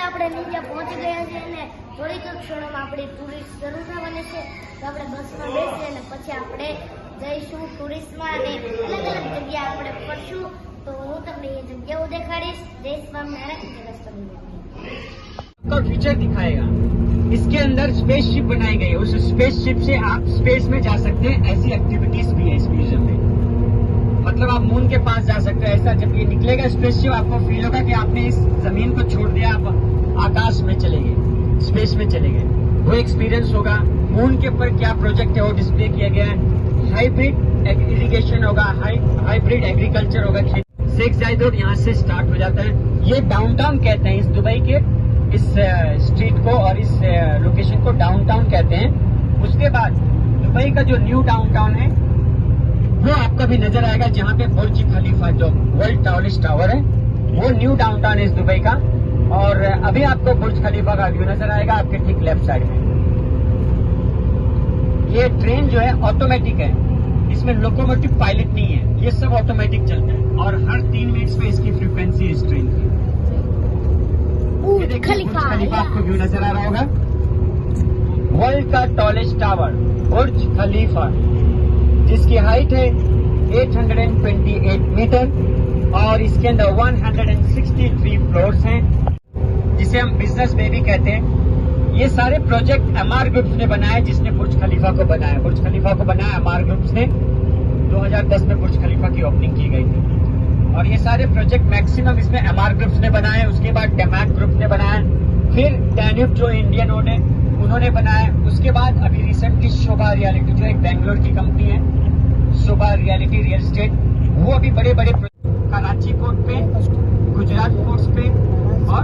આપણે નીચે પહોંચી ગયા છીએ અને થોડીક ક્ષણોમાં આપણી ટુરિસ્ટ શરૂ થવાની છે. તો આપણે બસમાં બેસીએ અને પછી આપણે જઈશું ટુરિસ્ટમાં અને અલગ અલગ જગ્યા આપણે ફરશું. તો હું તમને એ જગ્યાઓ દેખાડીશ. જય સ્વામિનારાયણ, જય સ્વામિનારાયણ. का फीचर दिखाएगा. इसके अंदर स्पेसशिप बनाई गई है. उस स्पेसशिप से आप स्पेस में जा सकते हैं. ऐसी एक्टिविटीज भी है इस म्यूजियम में. मतलब आप मून के पास जा सकते हैं. ऐसा जब ये निकलेगा स्पेसशिप, आपको फील होगा कि आपने इस जमीन को छोड़ दिया, आप आकाश में चले गए, स्पेस में चले गए. वो एक्सपीरियंस होगा. मून के ऊपर क्या प्रोजेक्ट है वो डिस्प्ले किया गया है. हाइब्रिड इरिगेशन होगा, हाइब्रिड एग्रीकल्चर होगा. शेख जायद रोड यहाँ से स्टार्ट हो जाता है. ये डाउनटाउन कहते हैं इस दुबई के इस स्ट्रीट को, और इस लोकेशन को डाउनटाउन कहते हैं. उसके बाद दुबई का जो न्यू डाउनटाउन है वो आपका भी नजर आएगा, जहाँ पे बुर्ज खलीफा जो वर्ल्ड टॉलेस्ट टावर है वो न्यू डाउनटाउन है इस दुबई का. और अभी आपको बुर्ज खलीफा का व्यू नजर आएगा आपके ठीक लेफ्ट साइड में. ये ट्रेन जो है ऑटोमेटिक है, इसमें लोकोमोटिव पायलट नहीं है, ये सब ऑटोमेटिक चलता है. और हर 3 मिनट्स पे इसकी फ्रीक्वेंसी इस ट्रेन की. बुर्ज खलीफा आपको व्यू नजर आ रहा होगा. वर्ल्ड का टॉलेस्ट टावर बुर्ज खलीफा, जिसकी हाइट है 828 मीटर और इसके अंदर 163 फ्लोर्स हैं, जिसे हम बिजनेस बेबी कहते हैं. ये सारे प्रोजेक्ट एमआर ग्रुप्स ने बनाए, जिसने बुर्ज खलीफा को बनाया. बुर्ज खलीफा को बनाया एमआर ग्रुप्स ने. 2010 में बुर्ज खलीफा की ओपनिंग की गई थी. और ये सारे प्रोजेक्ट मैक्सिमम इसमें एमआर ग्रुप्स ने बनाए. उसके बाद डेमैक ग्रुप ने बनाया. फिर डैन्यूब जो इंडियन उन्होंने बनाया. उसके बाद अभी रिसेंटली शोभा रियलिटी जो एक बेंगलोर की कंपनी है, शोभा रियलिटी रियल एस्टेट, वो अभी बड़े बड़े कराची पोर्ट पे, गुजरात पोर्ट्स पे और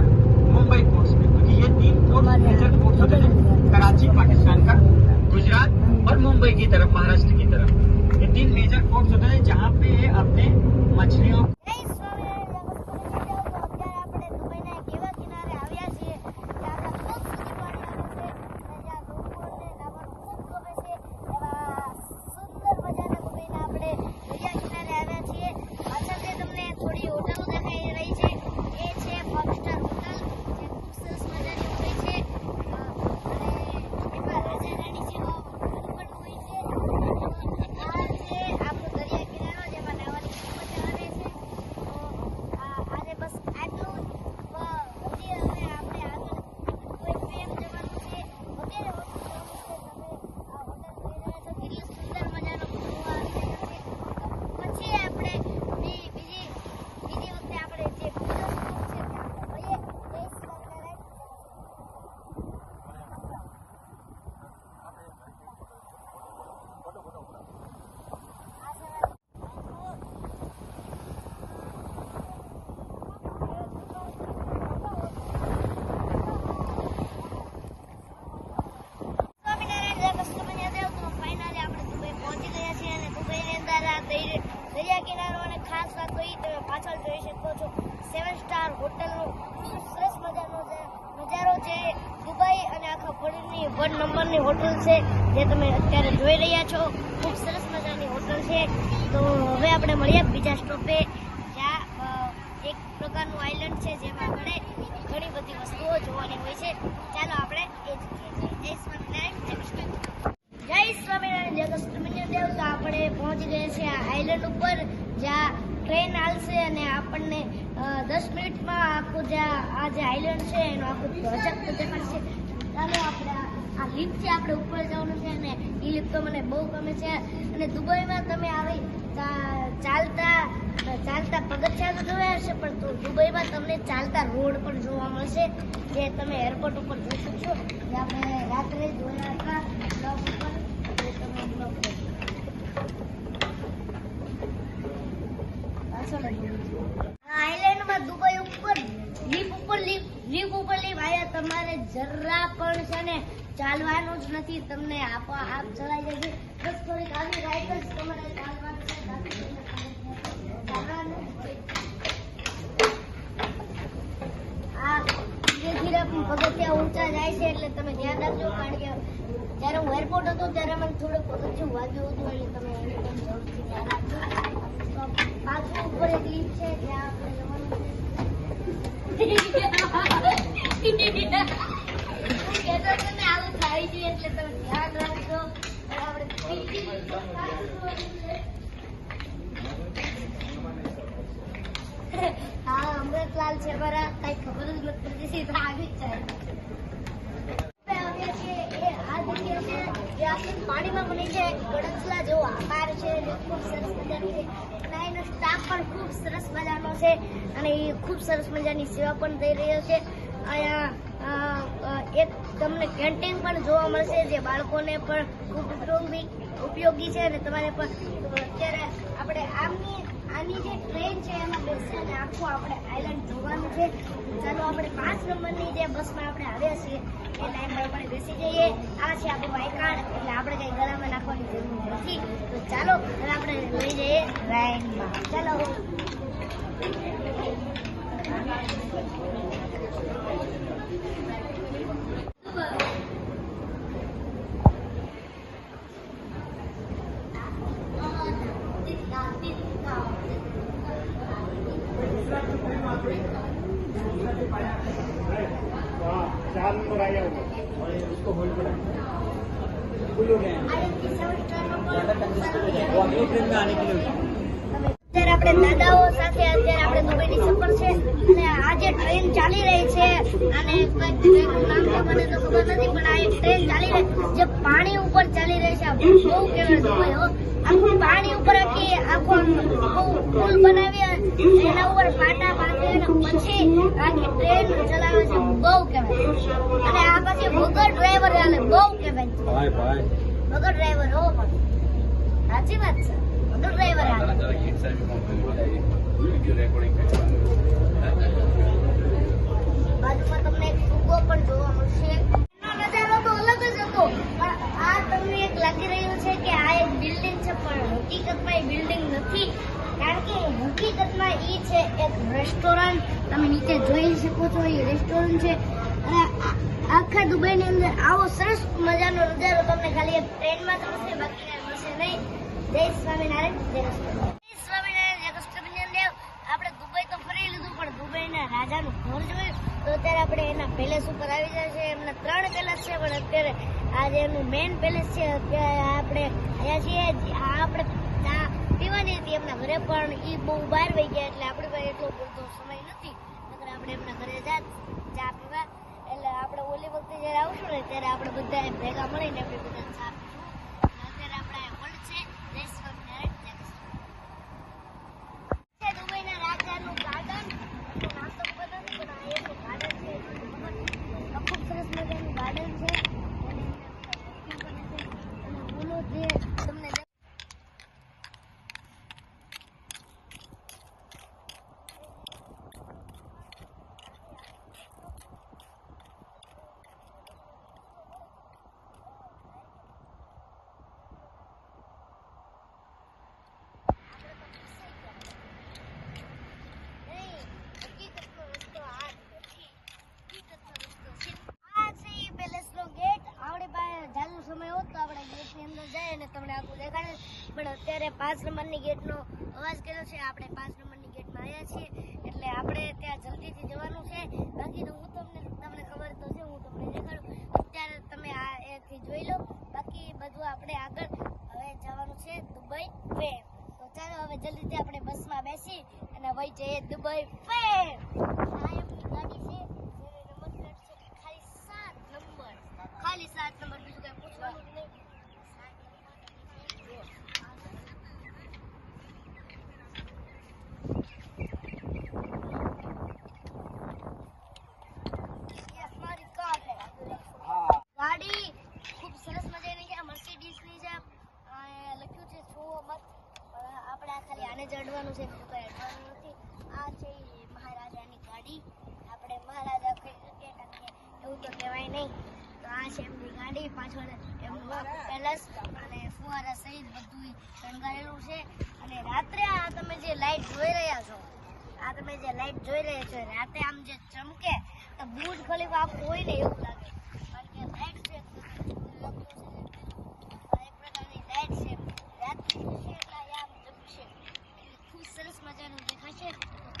मुंबई पोर्ट्स पे, क्योंकि ये 3 पोर्ट मेजर पोर्ट्स होते हैं कराची पाकिस्तान का, गुजरात और मुंबई की तरफ महाराष्ट्र की तरफ. ये 3 मेजर पोर्ट्स होते हैं जहाँ पे ये अपने मछलियों દરિયા કિનારો. અને ખાસ વાત તો એ તમે પાછળ જોઈ શકો છો 7 સ્ટાર હોટલનો ખૂબ સરસ મજાનો નજારો છે. દુબઈ અને આખા વર્લ્ડની 1 નંબરની હોટલ છે જે તમે અત્યારે જોઈ રહ્યા છો. ખૂબ સરસ મજાની હોટલ છે. તો હવે આપણે મળીએ બીજા સ્ટોપે, જ્યાં એક પ્રકારનું આઇલેન્ડ છે જેમાં ઘણી બધી વસ્તુઓ જોવાની હોય છે. ચાલો આપણે એ જગ્યાએ જય સ્વામિનારાયણ. જય સ્વામિનારાયણ, જય કૃષ્ણ દેવ. તો આપણે પહોંચી ગયા છે આ આઇલેન્ડ ઉપર, જ્યાં ટ્રેન હાલશે અને આપણને 10 મિનિટમાં આખું આ જે આઇલેન્ડ છે એનો આખું પ્રોજેક્ટ દેખાડશે. ચાલો આપણે આ લિફ્ટથી આપણે ઉપર જવાનું છે અને એ લિફ્ટ તો મને બહુ ગમે છે. અને દુબઈમાં તમે આવી ચાલતા પગથિયા તો જોયા હશે, પણ તો દુબઈમાં તમને ચાલતા રોડ પણ જોવા મળશે, જે તમે એરપોર્ટ ઉપર જોઈ શકશો. જે આપણે રાત્રે જોયા હતા બ્લોગ ઉપર, તમે બ્લોગ આઇલેન્ડમાં દુબઈ ઉપર લીફ ઉપર આવ્યા. તમારે જરા પણ છે ને ચાલવાનું જ નથી, તમને આપોઆપ ચલાઈ જશે. બસ થોડીક આવી રાઈડ જ તમારે ચાલવાનું છે. આ ધીરે ધીરે પગથિયા ઊંચા જાય છે એટલે તમે ધ્યાન રાખજો, કારણ કે જ્યારે હું એરપોર્ટ હતો ત્યારે મને થોડું પગથિયું વાગ્યું હતું, એટલે તમે એની પણ જરૂરથી ધ્યાન રાખજો. પાછું ઉપર એક લીફ છે જ્યાં આપણે જવાનું છે. એટલે તમે ધ્યાન રાખજો. અને આપણે પીટી હા અમૃતલાલ છે મારા કઈ ખબર જ નથી પડતી તો આવી જ જાય. પાણીમાં બની છે ગણસલા જેવો આકાર છે, ખૂબ સરસ મજાનું છે અને એનો સ્ટાફ પણ ખૂબ સરસ મજાનો છે અને એ ખૂબ સરસ મજાની સેવા પણ થઈ રહ્યો છે. અહીંયા એક તમને કેન્ટીન પણ જોવા મળશે જે બાળકોને પણ ખૂબ ઉપયોગી છે અને તમારે પણ અત્યારે આપણે આની જે ટ્રેન છે એમાં બેસીને આખું આપણે આઈલેન્ડ જોવાનું છે. ચાલો આપણે 5 નંબરની જે બસમાં આપણે આવ્યા છીએ એ લાઈનમાં આપણે બેસી જઈએ. આ છે આપણું આઈ કાર્ડ એટલે આપણે કંઈ ગળામાં નાખવાની જરૂર નથી. તો ચાલો હવે આપણે લઈ જઈએ લાઈનમાં. ચાલો चार नंबर आया होगा और उसको होल्ड करा फुल हो गए ज्यादा कंजेस्टेड हो जाएगा वो अगली ट्रेन में आने के लिए. અત્યારે આપણે દાદાઓ સાથે અત્યારે આપણે દુબઈની સફર છે અને આ જે ટ્રેન ચાલી રહી છે અને ટ્રેનનું નામ તો મને તો ખબર નથી પણ આ એક ટ્રેન ચાલી રહી જે પાણી ઉપર ચાલી રહી છે. આ બહુ કહેવાય દુબઈ હો. આખું પાણી ઉપર આખો પુલ બનાવી એના ઉપર પાટા બાંધી અને પછી આખી ટ્રેન ચલાવે છે. બહુ કહેવાય અને આ પછી વગર ડ્રાઈવર હાલે. બહુ કહેવાય વગર ડ્રાઈવર હો. સાચી વાત છે વગર ડ્રાઈવર હાલે. બાજુમાં તમને એક ફુગ્ગો પણ જોવા મળશે. એનો નજારો તો અલગ જ હતો પણ આ તમને એક લાગી રહ્યું છે કે આ એક બિલ્ડિંગ છે પણ હકીકતમાં એ બિલ્ડિંગ નથી કારણ કે હકીકતમાં એ છે એક રેસ્ટોરન્ટ. તમે નીચે જોઈ શકો છો એ રેસ્ટોરન્ટ છે અને આખા દુબઈની અંદર આવો સરસ મજાનો નજારો તમને ખાલી એક ટ્રેનમાં જ મળશે બાકી કાંઈ મળશે નહીં. જય સ્વામિનારાયણ. જય સ્વામિનારાયણ. જય કૃષ્ણ. આપણે દુબઈ તો ફરી લીધું પણ દુબઈના રાજાનું ઘર જોયું તો અત્યારે આપણે એના પેલેસ ઉપર આવી જાય છે. એમના 3 પેલેસ છે પણ અત્યારે આ જે એમનું મેઇન પેલેસ છે અત્યારે આપણે અહીંયા છીએ. આપણે ચા પીવાની હતી એમના ઘરે પણ એ બહુ બહાર વહી ગયા એટલે આપણી પાસે એટલો પૂરતો સમય નથી. નકર આપણે એમના ઘરે જાત ચા પીવા. એટલે આપણે ઓલી વખતે જ્યારે આવશું ને ત્યારે આપણે બધા ભેગા મળીને આપણે બધા ચા પીશું. અત્યારે આપણે હોલ્ડ છે. જય સ્વામિનારાયણ. જય કૃષ્ણ. દુબઈના રાજાનું ગાર્ડન નામ તો ખબર નથી પણ આ એનું ગાર્ડન છે. ખૂબ સરસ મજાનું ગાર્ડન છે અને ફૂલો જે તમને સમય હોત તો આપણે ગેટની અંદર જાય અને તમને આખું દેખાડે પણ અત્યારે 5 નંબરની ગેટનો અવાજ કર્યો છે. આપણે 5 નંબરની ગેટમાં આવ્યા છીએ એટલે આપણે ત્યાં જલ્દીથી જવાનું છે. બાકી તો હું તમને ખબર તો છે હું તમને દેખાડું. અત્યારે તમે આ એથી જોઈ લો. બાકી બધું આપણે આગળ હવે જવાનું છે દુબઈ ફેર. તો ચાલો હવે જલ્દીથી આપણે બસમાં બેસી અને વહી જઈએ દુબઈ ફેર. આ એમની ગાડી છે જેનો નંબર પ્લેટ છે ખાલી 7 નંબર. ખાલી 7 નંબર. બીજું કઈ પૂછવાનું જ નહીં. ગાડી ખૂબ સરસ મજાની છે. મર્સિડીઝની છે. લખ્યું છે છો મત પણ આપણે આ ખાલી આને જ અડવાનું છે બીજું કઈ અડવાનું નથી. આ છે મહારાજાની ગાડી. આપણે મહારાજા કહી શકીએ કારણ કે એવું તો કહેવાય નહીં. તો આ છે એમની ગાડી. પાછળ એમનું પેલેસ અને ફુવારા સહિત બધું શણગારેલું છે. અને રાત્રે આ તમે જે લાઈટ જોઈ રહ્યા છો રાતે આમ જે ચમકે તો બુર્જ ખલીફા આખું હોય ને એવું લાગે કારણ કે લાઈટ છે. એક પ્રકારની લાઈટ છે. રાત્રે એટલે આમ ચમકશે એટલે ખૂબ સરસ મજાનું દેખાશે.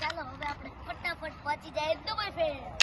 ચાલો હવે આપણે ફટાફટ પહોંચી જાય દુબઈ ફેર.